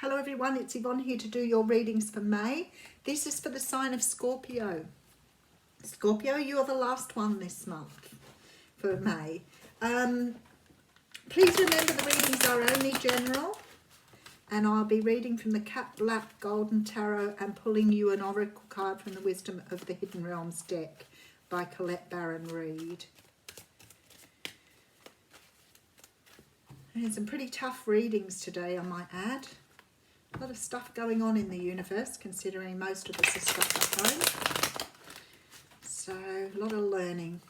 Hello everyone, it's Yvonne here to do your readings for May. This is for the sign of Scorpio. Scorpio, you're the last one this month for May. Please remember the readings are only general, and I'll be reading from the Cat Black Golden Tarot and pulling you an oracle card from the Wisdom of the Hidden Realms deck by Colette Baron Reid. And some pretty tough readings today, I might add. A lot of stuff going on in the universe, considering most of us are stuck at home. So, a lot of learning.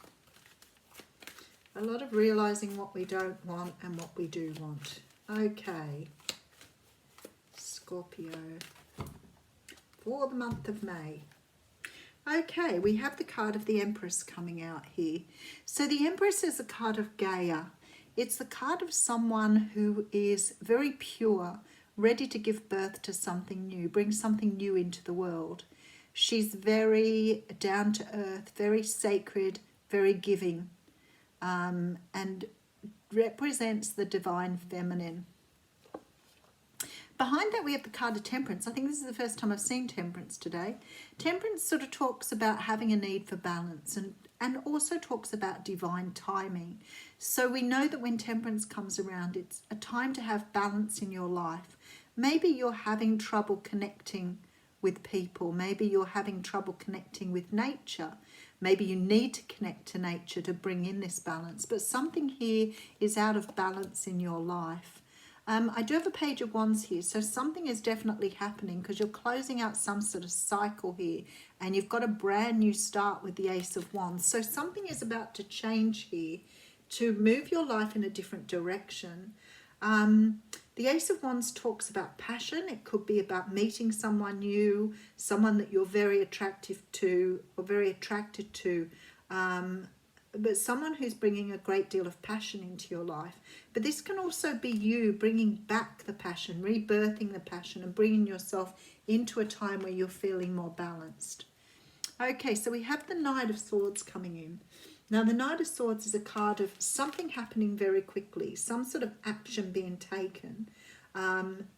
A lot of realising what we don't want and what we do want. Okay. Scorpio. For the month of May. Okay, we have the card of the Empress coming out here. So, the Empress is a card of Gaia. It's the card of someone who is very pure, ready to give birth to something new, bring something new into the world. She's very down to earth, very sacred, very giving, and represents the divine feminine. Behind that we have the card of Temperance. I think this is the first time I've seen Temperance today. Temperance sort of talks about having a need for balance and also talks about divine timing. So we know that when Temperance comes around, it's a time to have balance in your life. Maybe you're having trouble connecting with people. Maybe you're having trouble connecting with nature. Maybe you need to connect to nature to bring in this balance. But something here is out of balance in your life. I do have a Page of Wands here, so something is definitely happening because you're closing out some sort of cycle here and you've got a brand new start with the Ace of Wands. So something is about to change here to move your life in a different direction. The Ace of Wands talks about passion. It could be about meeting someone new, someone that you're very attractive to or very attracted to, but someone who's bringing a great deal of passion into your life. But this can also be you bringing back the passion, rebirthing the passion and bringing yourself into a time where you're feeling more balanced. Okay, so we have the Knight of Swords coming in. Now, the Knight of Swords is a card of something happening very quickly, some sort of action being taken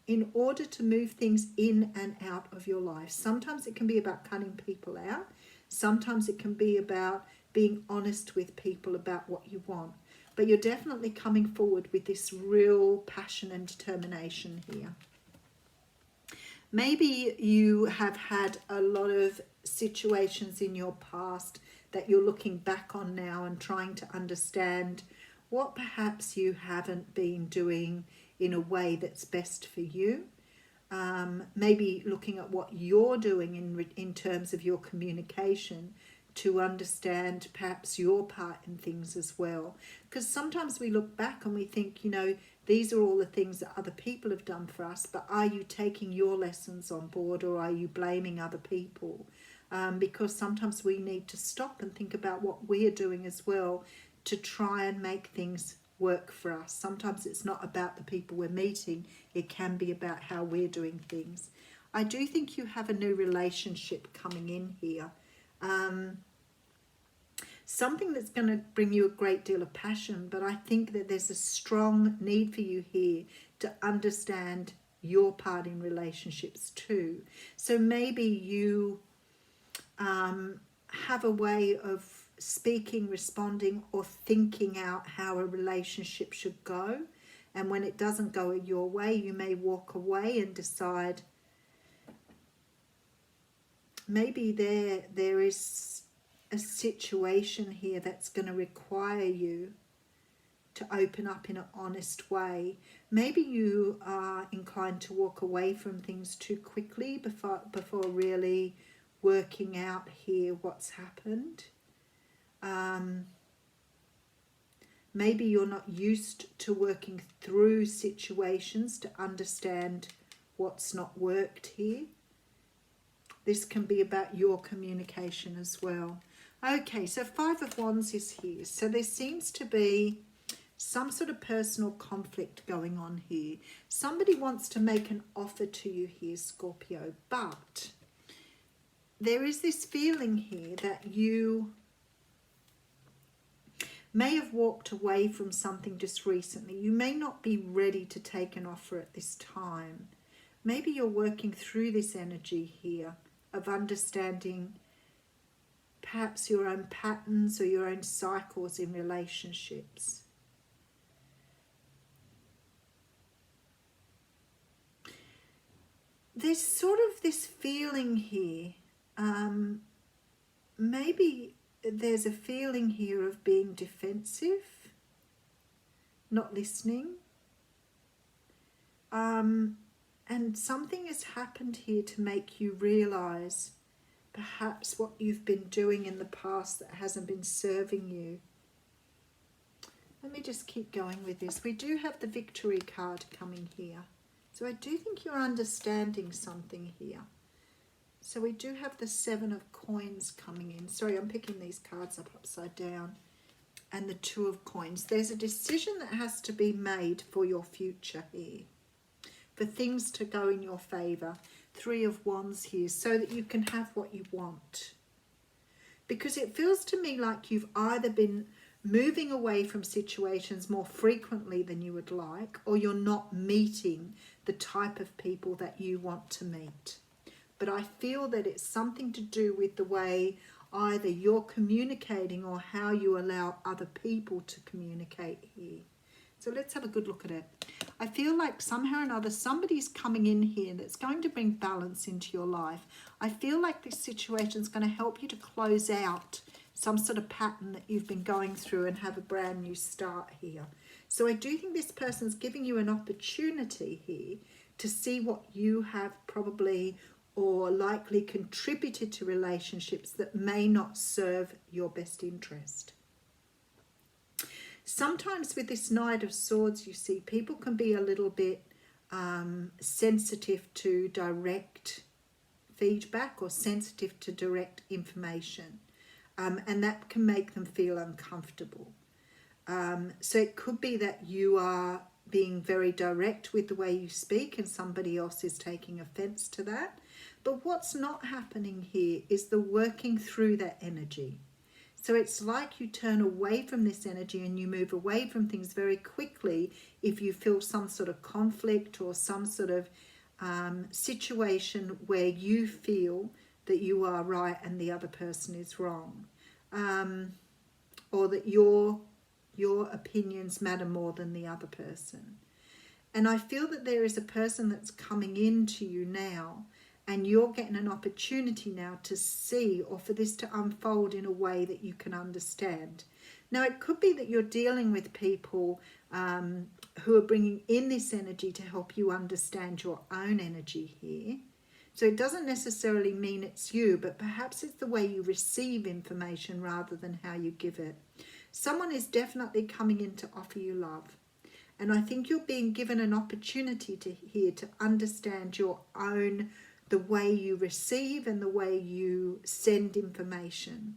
in order to move things in and out of your life. Sometimes it can be about cutting people out. Sometimes it can be about being honest with people about what you want. But you're definitely coming forward with this real passion and determination here. Maybe you have had a lot of situations in your past that you're looking back on now and trying to understand what perhaps you haven't been doing in a way that's best for you. Maybe looking at what you're doing in terms of your communication to understand perhaps your part in things as well. Because sometimes we look back and we think, you know, these are all the things that other people have done for us, but are you taking your lessons on board or are you blaming other people? Because sometimes we need to stop and think about what we're doing as well to try and make things work for us. Sometimes it's not about the people we're meeting, it can be about how we're doing things. I do think you have a new relationship coming in here. Something that's going to bring you a great deal of passion, but I think that there's a strong need for you here to understand your part in relationships too. So maybe you have a way of speaking, responding, or thinking out how a relationship should go. And when it doesn't go your way, you may walk away and decide maybe there is a situation here that's going to require you to open up in an honest way. Maybe you are inclined to walk away from things too quickly before really working out here what's happened. Maybe you're not used to working through situations to understand what's not worked here. This can be about your communication as well. Okay, so Five of Wands is here. So there seems to be some sort of personal conflict going on here. Somebody wants to make an offer to you here, Scorpio, but there is this feeling here that you may have walked away from something just recently. You may not be ready to take an offer at this time. maybe you're working through this energy here of understanding perhaps your own patterns or your own cycles in relationships. There's sort of this feeling here, maybe there's a feeling here of being defensive, not listening, and something has happened here to make you realize perhaps what you've been doing in the past that hasn't been serving you. Let me just keep going with this. We do have the Victory card coming here. So I do think you're understanding something here. So we do have the 7 of Coins coming in. Sorry, I'm picking these cards up upside down. And the 2 of Coins. There's a decision that has to be made for your future here. For things to go in your favour. 3 of Wands here, so that you can have what you want. Because it feels to me like you've either been moving away from situations more frequently than you would like, or you're not meeting the type of people that you want to meet. But I feel that it's something to do with the way either you're communicating or how you allow other people to communicate here. So let's have a good look at it. I feel like somehow or another somebody's coming in here that's going to bring balance into your life. I feel like this situation is going to help you to close out some sort of pattern that you've been going through and have a brand new start here. So I do think this person's giving you an opportunity here to see what you have probably or likely contributed to relationships that may not serve your best interest. Sometimes with this Knight of Swords, you see, people can be a little bit sensitive to direct feedback or sensitive to direct information. And that can make them feel uncomfortable. So it could be that you are being very direct with the way you speak and somebody else is taking offense to that. But what's not happening here is the working through that energy. So it's like you turn away from this energy and you move away from things very quickly if you feel some sort of conflict or some sort of situation where you feel that you are right and the other person is wrong, or that your opinions matter more than the other person. And I feel that there is a person that's coming into you now, and you're getting an opportunity now to see, or for this to unfold in a way that you can understand. Now, it could be that you're dealing with people who are bringing in this energy to help you understand your own energy here. So it doesn't necessarily mean it's you, but perhaps it's the way you receive information rather than how you give it. Someone is definitely coming in to offer you love. And I think you're being given an opportunity to understand your own, the way you receive and the way you send information.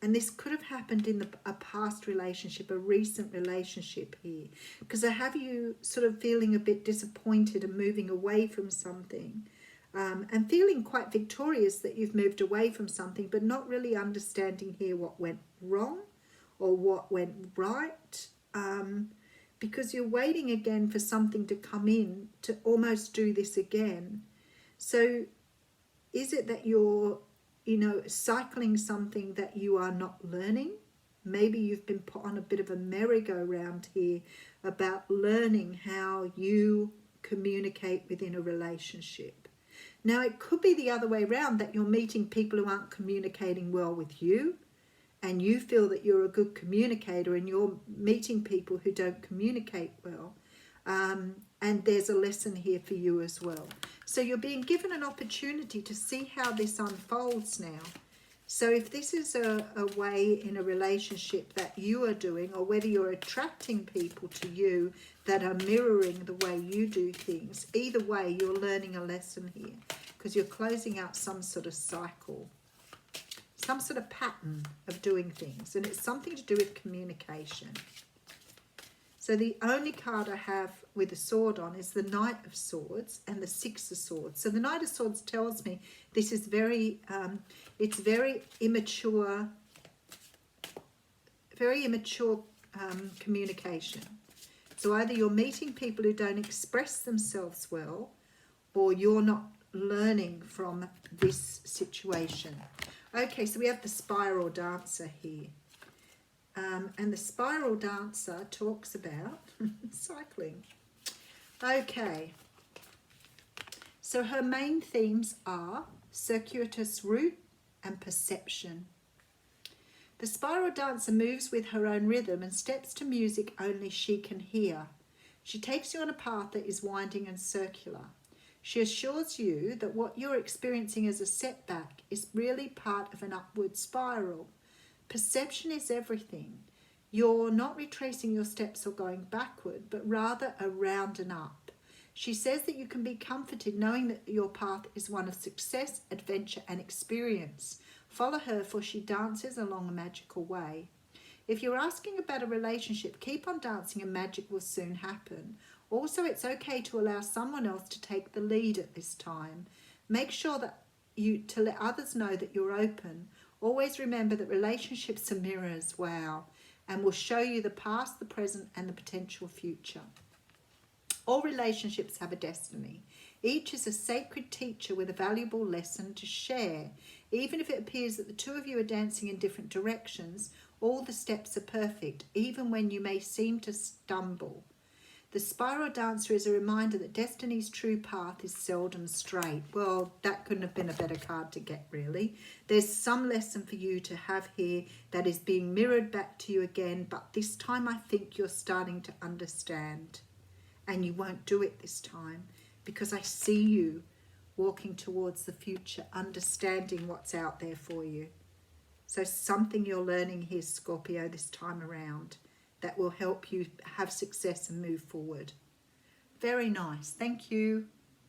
And this could have happened in a past relationship, a recent relationship here. Because I have you sort of feeling a bit disappointed and moving away from something. And feeling quite victorious that you've moved away from something, but not really understanding here what went wrong or what went right. Because you're waiting again for something to come in to almost do this again. So is it that you're, cycling something that you are not learning? Maybe you've been put on a bit of a merry-go-round here about learning how you communicate within a relationship. Now, it could be the other way around, that you're meeting people who aren't communicating well with you, and you feel that you're a good communicator, and you're meeting people who don't communicate well. And there's a lesson here for you as well. So you're being given an opportunity to see how this unfolds now. So if this is a way in a relationship that you are doing, or whether you're attracting people to you that are mirroring the way you do things, either way you're learning a lesson here, because you're closing out some sort of cycle, some sort of pattern of doing things, and it's something to do with communication. So the only card I have with a sword on is the Knight of Swords and the Six of Swords. So the Knight of Swords tells me this is very immature communication. So either you're meeting people who don't express themselves well, or you're not learning from this situation. Okay, so we have the spiral dancer here. And the spiral dancer talks about cycling. Okay, so her main themes are circuitous route and perception. The spiral dancer moves with her own rhythm and steps to music only she can hear. She takes you on a path that is winding and circular. She assures you that what you're experiencing as a setback is really part of an upward spiral. Perception is everything. You're not retracing your steps or going backward, but rather around and up. She says that you can be comforted knowing that your path is one of success, adventure, and experience. Follow her, for she dances along a magical way. If you're asking about a relationship, keep on dancing and magic will soon happen. Also, it's okay to allow someone else to take the lead at this time. Make sure that to let others know that you're open. Always remember that relationships are mirrors, wow, and will show you the past, the present, and the potential future. All relationships have a destiny. Each is a sacred teacher with a valuable lesson to share. Even if it appears that the two of you are dancing in different directions, all the steps are perfect, even when you may seem to stumble. The spiral dancer is a reminder that destiny's true path is seldom straight. Well, that couldn't have been a better card to get, really. There's some lesson for you to have here that is being mirrored back to you again, but this time I think you're starting to understand. And you won't do it this time, because I see you walking towards the future, understanding what's out there for you. So something you're learning here, Scorpio, this time around, that will help you have success and move forward. Very nice. Thank you.